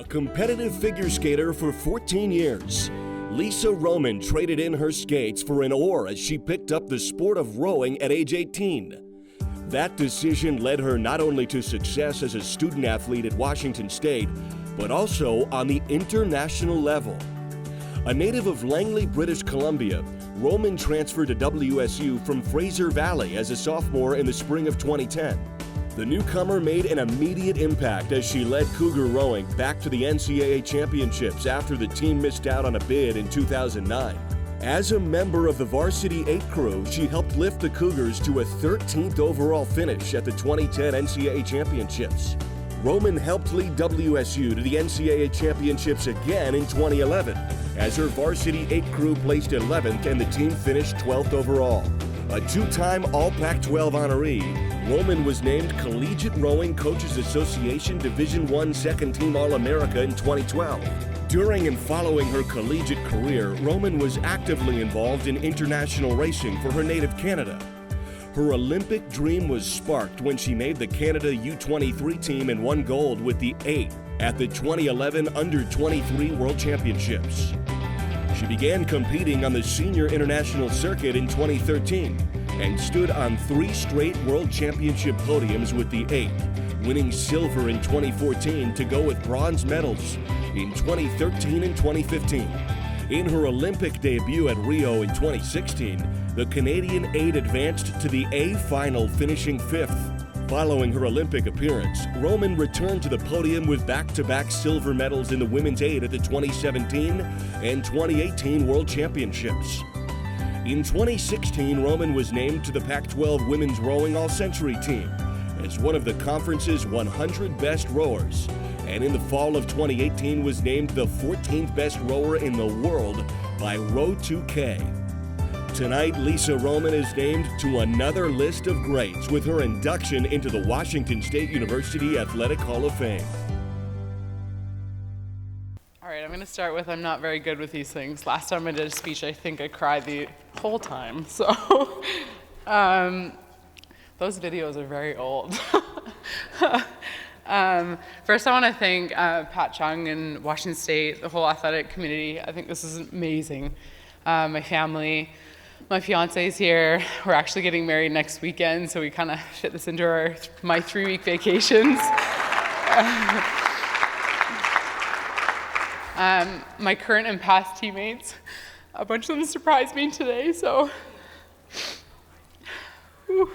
A competitive figure skater for 14 years, Lisa Roman traded in her skates for an oar as she picked up the sport of rowing at age 18. That decision led her not only to success as a student athlete at Washington State, but also on the international level. A native of Langley, British Columbia, Roman transferred to WSU from Fraser Valley as a sophomore in the spring of 2010. The newcomer made an immediate impact as she led Cougar rowing back to the NCAA championships after the team missed out on a bid in 2009. As a member of the Varsity 8 crew, she helped lift the Cougars to a 13th overall finish at the 2010 NCAA championships. Roman helped lead WSU to the NCAA championships again in 2011, as her Varsity 8 crew placed 11th and the team finished 12th overall. A two-time All-Pac-12 honoree, Roman was named Collegiate Rowing Coaches Association Division I Second Team All-America in 2012. During and following her collegiate career, Roman was actively involved in international racing for her native Canada. Her Olympic dream was sparked when she made the Canada U23 team and won gold with the 8 at the 2011 Under-23 World Championships. She began competing on the senior international circuit in 2013 and stood on 3 straight World Championship podiums with the 8, winning silver in 2014 to go with bronze medals in 2013 and 2015. In her Olympic debut at Rio in 2016, the Canadian 8 advanced to the A final, finishing 5th. Following her Olympic appearance, Roman returned to the podium with back-to-back silver medals in the women's 8 at the 2017 and 2018 World Championships. In 2016, Roman was named to the Pac-12 Women's Rowing All-Century team as one of the conference's 100 best rowers, and in the fall of 2018 was named the 14th best rower in the world by Row2K. Tonight, Lisa Roman is named to another list of greats with her induction into the Washington State University Athletic Hall of Fame. All right, I'm going to start with I'm not very good with these things. Last time I did a speech, I think I cried the whole time. So those videos are very old. First, I want to thank Pat Chung and Washington State, the whole athletic community. I think this is amazing. My family, my fiance is here. We're actually getting married next weekend, so we kind of fit this into my 3-week vacations. My current and past teammates, a bunch of them surprised me today, so. Whew.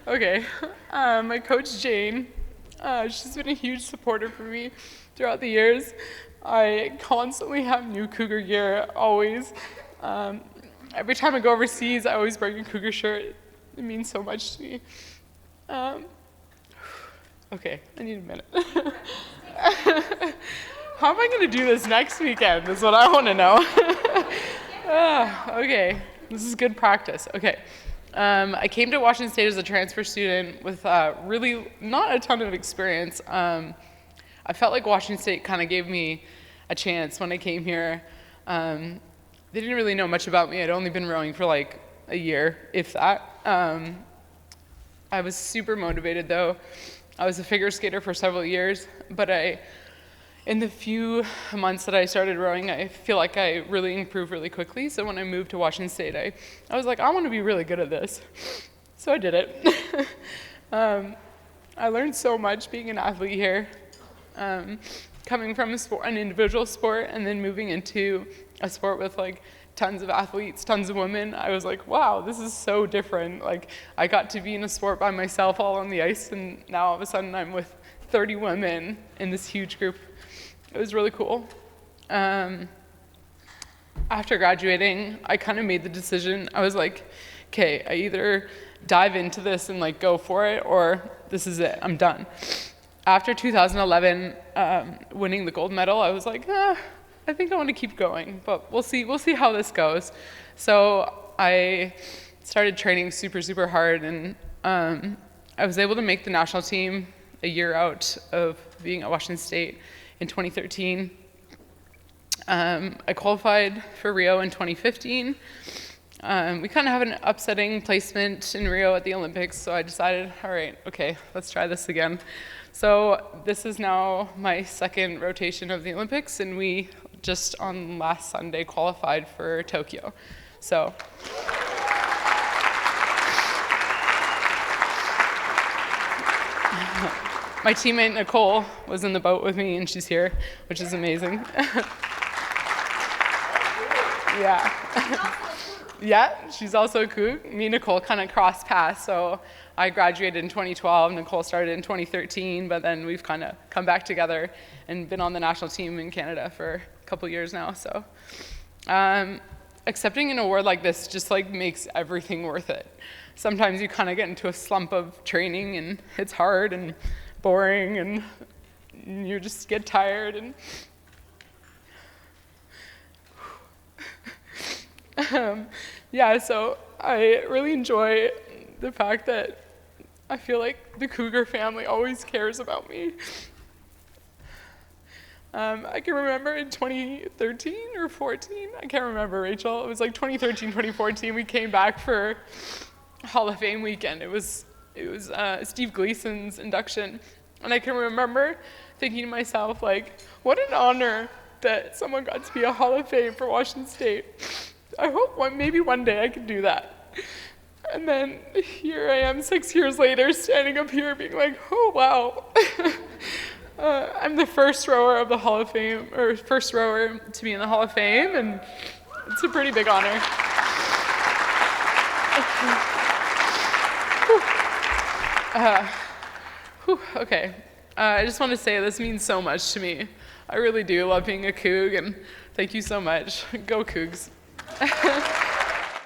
Okay, my coach Jane, she's been a huge supporter for me throughout the years. I constantly have new Cougar gear, always. Every time I go overseas, I always bring a Cougar shirt. It means so much to me. Okay, I need a minute. How am I going to do this next weekend is what I want to know. Okay, this is good practice. Okay. I came to Washington State as a transfer student with really not a ton of experience. I felt like Washington State kind of gave me a chance when I came here. They didn't really know much about me. I'd only been rowing for like a year, if that. I was super motivated though. I was a figure skater for several years, but in the few months that I started rowing, I feel like I really improved really quickly. So when I moved to Washington State, I was like, I want to be really good at this. So I did it. I learned so much being an athlete here, coming from an individual sport and then moving into a sport with like tons of athletes, tons of women. I was like, wow, this is so different. Like I got to be in a sport by myself all on the ice, and now all of a sudden I'm with 30 women in this huge group. It was really cool. After graduating, I kind of made the decision. I was like, okay, I either dive into this and like go for it, or this is it, I'm done. After 2011, winning the gold medal, I was like, I think I want to keep going, but we'll see how this goes. So I started training super hard, and I was able to make the national team a year out of being at Washington State in 2013. I qualified for Rio in 2015. We kind of have an upsetting placement in Rio at the Olympics, so I decided, all right, okay, let's try this again. So this is now my second rotation of the Olympics, and we just on last Sunday qualified for Tokyo. So. My teammate Nicole was in the boat with me, and she's here, which is amazing. Yeah. Yeah, she's also a Coug. Me and Nicole kind of crossed paths, so I graduated in 2012, Nicole started in 2013, but then we've kind of come back together and been on the national team in Canada for a couple years now, so. Accepting an award like this just like makes everything worth it. Sometimes you kind of get into a slump of training and it's hard and boring and you just get tired and yeah, so I really enjoy the fact that I feel like the Cougar family always cares about me. I can remember in 2013 or 14, I can't remember, Rachel. It was like 2013, 2014, we came back for Hall of Fame weekend. It was Steve Gleason's induction. And I can remember thinking to myself, like, what an honor that someone got to be a Hall of Fame for Washington State. I hope maybe one day I could do that. And then here I am 6 years later, standing up here being like, oh, wow. I'm the first rower of the Hall of Fame, or first rower to be in the Hall of Fame, and it's a pretty big honor. Okay, I just want to say this means so much to me. I really do love being a Coug, and thank you so much. Go Cougs.